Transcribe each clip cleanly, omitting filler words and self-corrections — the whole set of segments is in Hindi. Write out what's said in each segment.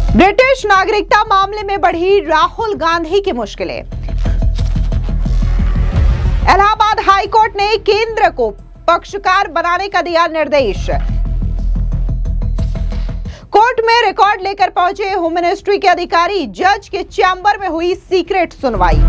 ब्रिटिश नागरिकता मामले में बढ़ी राहुल गांधी की मुश्किलें। इलाहाबाद हाईकोर्ट ने केंद्र को पक्षकार बनाने का दिया निर्देश। कोर्ट में रिकॉर्ड लेकर पहुंचे होम मिनिस्ट्री के अधिकारी, जज के चैम्बर में हुई सीक्रेट सुनवाई।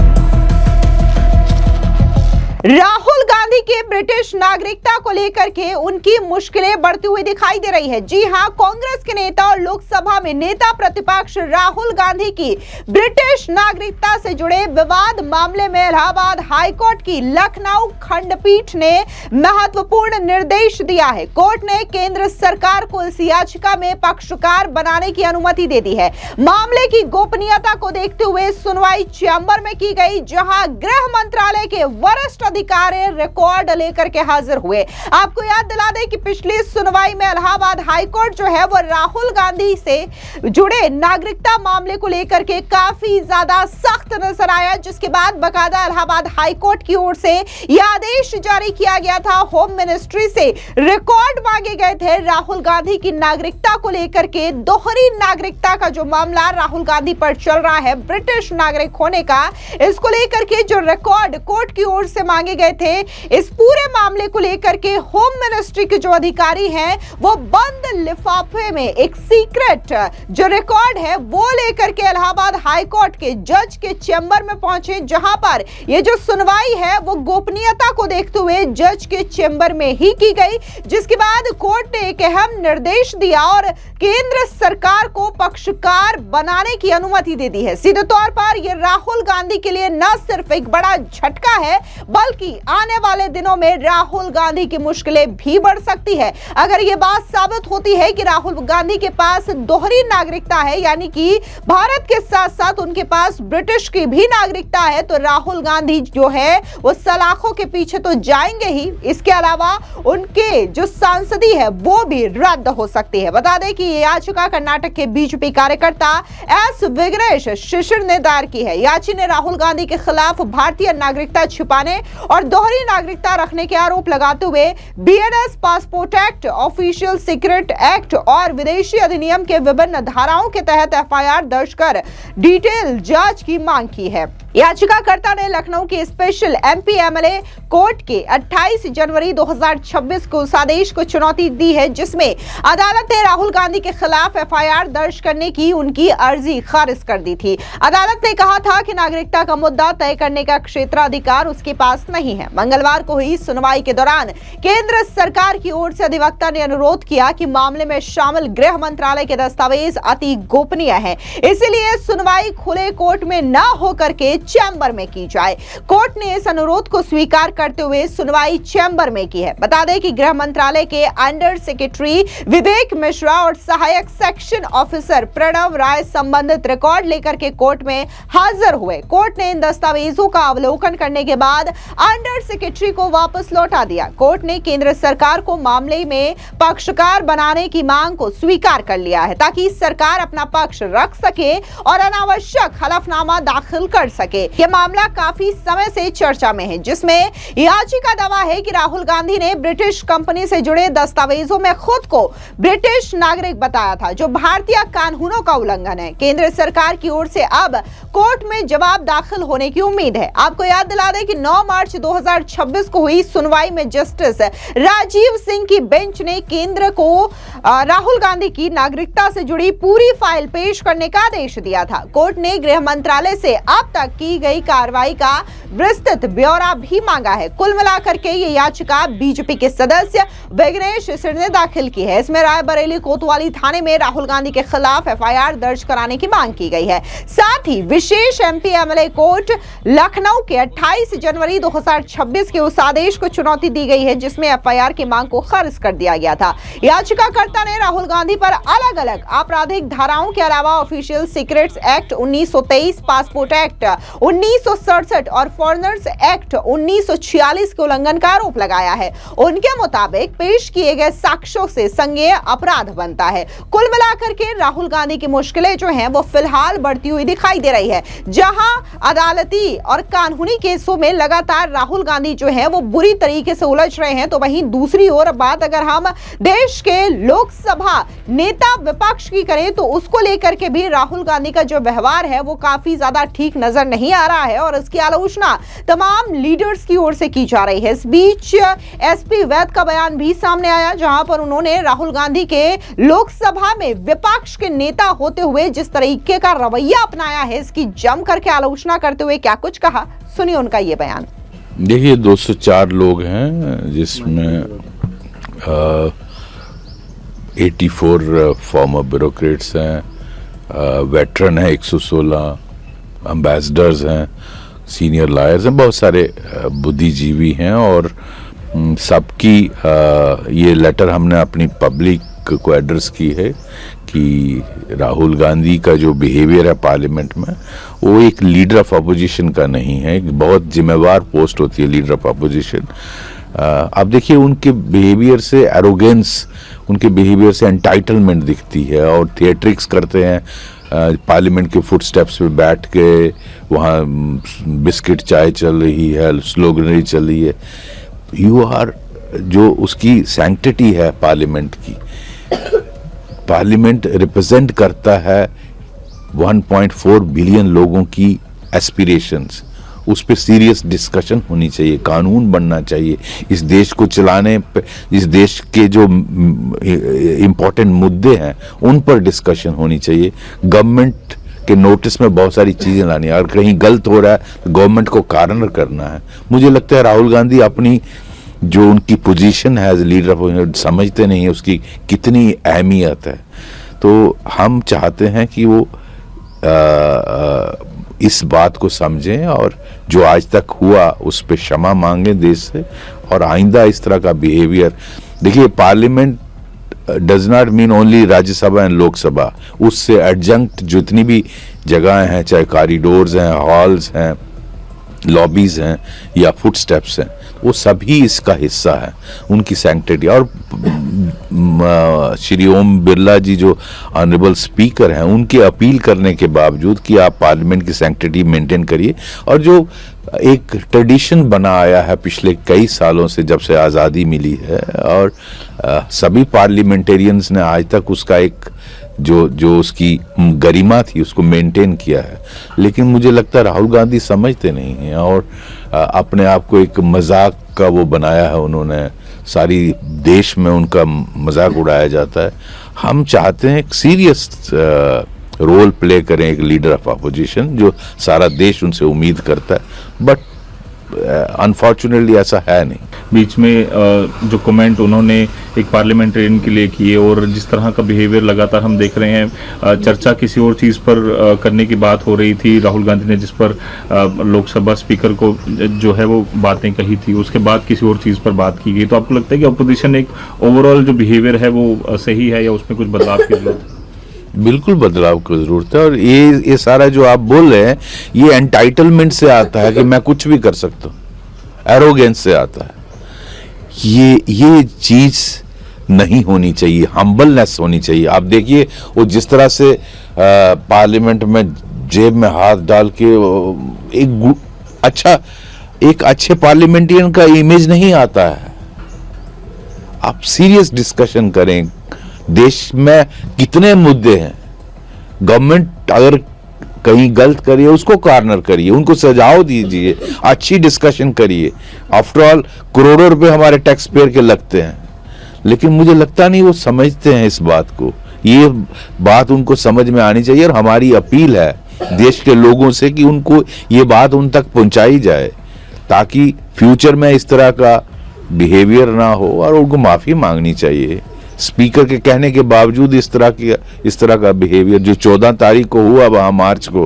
राहुल गांधी के ब्रिटिश नागरिकता को लेकर के उनकी मुश्किलें बढ़ती हुई दिखाई दे रही है। जी हां, कांग्रेस के नेता और लोकसभा में नेता प्रतिपक्ष राहुल गांधी की ब्रिटिश नागरिकता से जुड़े विवाद मामले में इलाहाबाद हाईकोर्ट की लखनऊ खंडपीठ ने महत्वपूर्ण निर्देश दिया है। कोर्ट ने केंद्र सरकार को इस याचिका में पक्षकार बनाने की अनुमति दे दी है। मामले की गोपनीयता को देखते हुए सुनवाई चैम्बर में की गई, जहां गृह मंत्रालय के वरिष्ठ अधिकारी रिकॉर्ड लेकर के हाजिर हुए। आपको याद दिला दें कि पिछली सुनवाई में इलाहाबाद हाईकोर्ट जो है वो राहुल गांधी से जुड़े नागरिकता मामले को लेकर के काफी ज्यादा सख्त नजर आया, जिसके बाद बकायदा इलाहाबाद हाईकोर्ट की ओर से यह आदेश जारी किया गया था। होम मिनिस्ट्री से रिकॉर्ड मांगे गए थे राहुल गांधी की नागरिकता को लेकर के। दोहरी नागरिकता का जो मामला राहुल गांधी पर चल रहा है, ब्रिटिश नागरिक होने का, इसको लेकर के जो रिकॉर्ड कोर्ट की ओर से मांगे गए थे, इस पूरे मामले को लेकर के होम मिनिस्ट्री के जो अधिकारी हैं वो बंद लिफाफे में एक सीक्रेट जो रिकॉर्ड है वो लेकर के इलाहाबाद हाईकोर्ट के जज के चैम्बर में पहुंचे, जहां पर ये जो सुनवाई है वो गोपनीयता को देखते हुए जज के चैम्बर में ही की गई, जिसके बाद कोर्ट ने एक अहम निर्देश दिया और केंद्र सरकार को पक्षकार बनाने की अनुमति दे दी है। सीधे तौर पर यह राहुल गांधी के लिए न सिर्फ एक बड़ा झटका है, बल्कि आने वाले दिनों में राहुल गांधी की मुश्किलें भी बढ़ सकती है। अगर यह बात साबित होती है कि राहुल गांधी के पास दोहरी नागरिकता है, यानी कि भारत के साथ साथ उनके पास ब्रिटिश की भी नागरिकता है, तो राहुल गांधी जो है वो सलाखों के पीछे तो जाएंगे ही, इसके अलावा उनके जो सांसदी है वो भी रद्द हो सकती है। बता दें कि ये याचिका कर्नाटक के बीजेपी कार्यकर्ता एस विघ्नेश शिशिर ने दायर की है। याची ने राहुल गांधी के खिलाफ भारतीय नागरिकता छिपाने और दोहरी नागरिकता रखने के आरोप लगाते हुए BNS passport act, official secret act और विदेशी अधिनियम के विभिन्न धाराओं के तहत एफआईआर दर्ज कर डिटेल जांच की मांग की है। याचिकाकर्ता ने लखनऊ के स्पेशल एमपी एमएलए कोर्ट के 28 जनवरी 2026 को उस आदेश को चुनौती दी है, जिसमें अदालत ने राहुल गांधी के खिलाफ एफआईआर दर्ज करने की उनकी अर्जी खारिज कर दी थी। अदालत ने कहा था कि नागरिकता का मुद्दा तय करने का क्षेत्राधिकार उसके पास नहीं है। मंगलवार को हुई सुनवाई के दौरान केंद्र सरकार की ओर से अधिवक्ता ने अनुरोध किया कि मामले में शामिल गृह मंत्रालय के दस्तावेज अति गोपनीय है, इसलिए सुनवाई खुले कोर्ट में न होकर के चैम्बर में की जाए। कोर्ट ने इस अनुरोध को स्वीकार करते हुए सुनवाई चैम्बर में की है। बता दें कि गृह मंत्रालय के अंडर सेक्रेटरी विवेक मिश्रा और सहायक सेक्शन ऑफिसर प्रणव राय संबंधित रिकॉर्ड लेकर के कोर्ट में हाजिर हुए। कोर्ट ने इन दस्तावेजों का अवलोकन करने के बाद अंडर सेक्रेटरी को वापस लौटा दिया। कोर्ट ने केंद्र सरकार को मामले में पक्षकार बनाने की मांग को स्वीकार कर लिया है, ताकि सरकार अपना पक्ष रख सके और अनावश्यक हलफनामा दाखिल कर सके। यह मामला काफी समय से चर्चा में है, जिसमें याचिका दावा है कि राहुल गांधी ने ब्रिटिश कंपनी से जुड़े दस्तावेजों में खुद को ब्रिटिश नागरिक बताया था, जो भारतीय कानूनों का उल्लंघन है। केंद्र सरकार की ओर से अब कोर्ट में जवाब दाखिल होने की उम्मीद है। आपको याद दिला दें कि 9 मार्च 2026 को हुई सुनवाई में जस्टिस राजीव सिंह की बेंच ने केंद्र को राहुल गांधी की नागरिकता से जुड़ी पूरी फाइल पेश करने का आदेश दिया था। कोर्ट ने गृह मंत्रालय से अब तक की गई कार्रवाई का विस्तृत ब्यौरा भी मांगा है। कुल मिलाकर के ये याचिका बीजेपी के सदस्य विघ्नेश शिशिर ने दाखिल की है। इसमें रायबरेली कोतवाली थाने में राहुल गांधी के खिलाफ एफआईआर दर्ज कराने की मांग की गई है। साथ ही विशेष एमपी एमएलए कोर्ट लखनऊ के 28 जनवरी 2026 के उस आदेश को चुनौती दी गई है, जिसमें एफआईआर की मांग को खारिज कर दिया गया था। याचिकाकर्ता ने राहुल गांधी पर अलग अलग आपराधिक धाराओं के अलावा official secrets act 1923, passport act 1967 और फॉरेनर्स एक्ट 1946 के उल्लंघन का आरोप लगाया है। उनके मुताबिक पेश किए गए साक्ष्यों से संज्ञेय अपराध बनता है। कुल मिलाकर के राहुल गांधी की मुश्किलें जो हैं वो फिलहाल बढ़ती हुई दिखाई दे रही है। जहां अदालती और कानूनी केसों में लगातार राहुल गांधी जो है वो बुरी तरीके से उलझ रहे हैं, तो वहीं दूसरी ओर बात अगर हम देश के लोकसभा नेता विपक्ष की करें तो उसको लेकर के भी राहुल गांधी का जो व्यवहार है वो काफी ज्यादा ठीक नजर नहीं आ रहा है और इसकी आलोचना तमाम लीडर्स की ओर से की जा रही है। इस बीच एसपी वैद का बयान भी सामने आया, जहां पर उन्होंने राहुल गांधी के लोकसभा में विपक्ष के नेता होते हुए जिस तरीके का रवैया अपनाया है इसकी जम करके आलोचना करते हुए क्या कुछ कहा, सुनिए उनका ये बयान। देखिए 204 लोग हैं जिसमें 84 फॉर्मर ब्यूरोक्रेट्स हैं, वेटरन है 116, एम्बेसडर्स हैं, सीनियर लॉयर्स हैं, बहुत सारे बुद्धिजीवी हैं और सबकी ये लेटर हमने अपनी पब्लिक को एड्रेस की है कि राहुल गांधी का जो बिहेवियर है पार्लियामेंट में वो एक लीडर ऑफ अपोजिशन का नहीं है। एक बहुत जिम्मेवार पोस्ट होती है लीडर ऑफ अपोजिशन। अब देखिए उनके बिहेवियर से एरोगेंस, उनके बिहेवियर से एंटाइटलमेंट दिखती है और थिएट्रिक्स करते हैं। पार्लियामेंट के फुट स्टेप्स पे बैठ के वहाँ बिस्किट चाय चल रही है, स्लोगनरी चल रही है। यू आर जो उसकी सैंक्टिटी है पार्लियामेंट की, पार्लियामेंट रिप्रेजेंट करता है 1.4 बिलियन लोगों की एस्पिरेशंस। उस पर सीरियस डिस्कशन होनी चाहिए, कानून बनना चाहिए। इस देश को चलाने पे, इस देश के जो इम्पोर्टेंट मुद्दे हैं उन पर डिस्कशन होनी चाहिए। गवर्नमेंट के नोटिस में बहुत सारी चीजें लानी है, अगर कहीं गलत हो रहा है तो गवर्नमेंट को कारण करना है। मुझे लगता है राहुल गांधी अपनी जो उनकी पोजीशन है एज लीडर ऑफ समझते नहीं है उसकी कितनी अहमियत है। तो हम चाहते हैं कि वो इस बात को समझें और जो आज तक हुआ उस पर क्षमा मांगे देश से और आइंदा इस तरह का बिहेवियर। देखिए parliament does not mean only Rajya Sabha and Lok Sabha, उससे एडजंक्ट जितनी भी जगहें हैं, चाहे कॉरिडोर्स हैं, हॉल्स हैं, लॉबीज हैं या फुट स्टेप्स हैं, वो सभी इसका हिस्सा है, उनकी सैंक्टिटी। और श्री ओम बिरला जी जो ऑनरेबल स्पीकर हैं उनकी अपील करने के बावजूद कि आप पार्लियामेंट की सैंक्टिटी मेंटेन करिए, और जो एक ट्रेडिशन बना आया है पिछले कई सालों से जब से आज़ादी मिली है, और सभी पार्लियामेंटेरियंस ने आज तक उसका एक जो उसकी गरिमा थी उसको मेंटेन किया है। लेकिन मुझे लगता है राहुल गांधी समझते नहीं हैं और अपने आप को एक मजाक का वो बनाया है उन्होंने, सारी देश में उनका मजाक उड़ाया जाता है। हम चाहते हैं एक सीरियस रोल प्ले करें एक लीडर ऑफ अपोजिशन, जो सारा देश उनसे उम्मीद करता है, बट अनफॉर्चुनेटली ऐसा है नहीं। बीच में जो कमेंट उन्होंने एक पार्लियामेंटेरियन के लिए किए और जिस तरह का बिहेवियर लगातार हम देख रहे हैं, चर्चा किसी और चीज़ पर करने की बात हो रही थी, राहुल गांधी ने जिस पर लोकसभा स्पीकर को जो है वो बातें कही थी, उसके बाद किसी और चीज़ पर बात की गई। तो आपको लगता है कि अपोजिशन एक ओवरऑल जो बिहेवियर है वो सही है या उसमें कुछ बदलाव की जरूरत है? बिल्कुल बदलाव की जरूरत है। और ये सारा जो आप बोल रहे हैं ये एंटाइटलमेंट से आता है कि मैं कुछ भी कर सकता हूँ, एरोगेंस से आता है। ये चीज नहीं होनी चाहिए, हम्बलनेस होनी चाहिए। आप देखिए वो जिस तरह से पार्लियामेंट में जेब में हाथ डाल के एक अच्छे पार्लियामेंटियन का इमेज नहीं आता है। आप सीरियस डिस्कशन करें, देश में कितने मुद्दे हैं, गवर्नमेंट अगर कहीं गलत करिए उसको कॉर्नर करिए, उनको सजाओ दीजिए, अच्छी डिस्कशन करिए। आफ्टर ऑल करोड़ों रुपए हमारे टैक्स पेयर के लगते हैं, लेकिन मुझे लगता नहीं वो समझते हैं इस बात को। ये बात उनको समझ में आनी चाहिए और हमारी अपील है देश के लोगों से कि उनको ये बात उन तक पहुंचाई जाए ताकि फ्यूचर में इस तरह का बिहेवियर ना हो, और उनको माफी मांगनी चाहिए। स्पीकर के कहने के बावजूद इस तरह का बिहेवियर जो 14 तारीख को हुआ वहां मार्च को,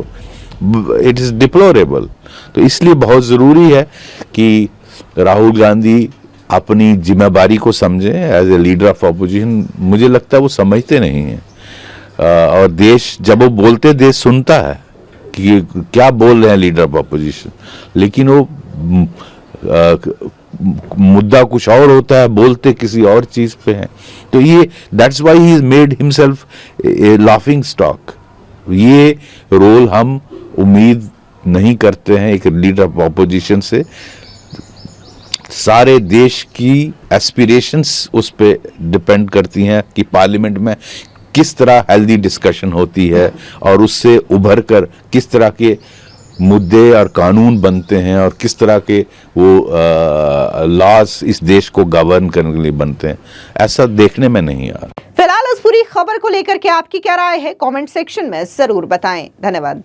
इट इज डिप्लोरेबल। तो इसलिए बहुत जरूरी है कि राहुल गांधी अपनी जिम्मेदारी को समझें as a leader of opposition. मुझे लगता है वो समझते नहीं है, और देश जब वो बोलते देश सुनता है, कि क्या बोल रहे हैं लीडर ऑफ अपोजिशन, लेकिन वो मुद्दा कुछ और होता है, बोलते किसी और चीज पे हैं। तो ये that's why he is made himself A laughing stock. ये रोल हम उम्मीद नहीं करते हैं एक लीडर ऑफ अपोजिशन से। सारे देश की एस्पिरेशंस उस पे डिपेंड करती हैं कि पार्लियामेंट में किस तरह हेल्दी डिस्कशन होती है और उससे उभर कर किस तरह के मुद्दे और कानून बनते हैं और किस तरह के वो लॉज इस देश को गवर्न करने के लिए बनते हैं, ऐसा देखने में नहीं आ रहा। फिलहाल इस पूरी खबर को लेकर के आपकी क्या राय है, कमेंट सेक्शन में जरूर बताएं। धन्यवाद।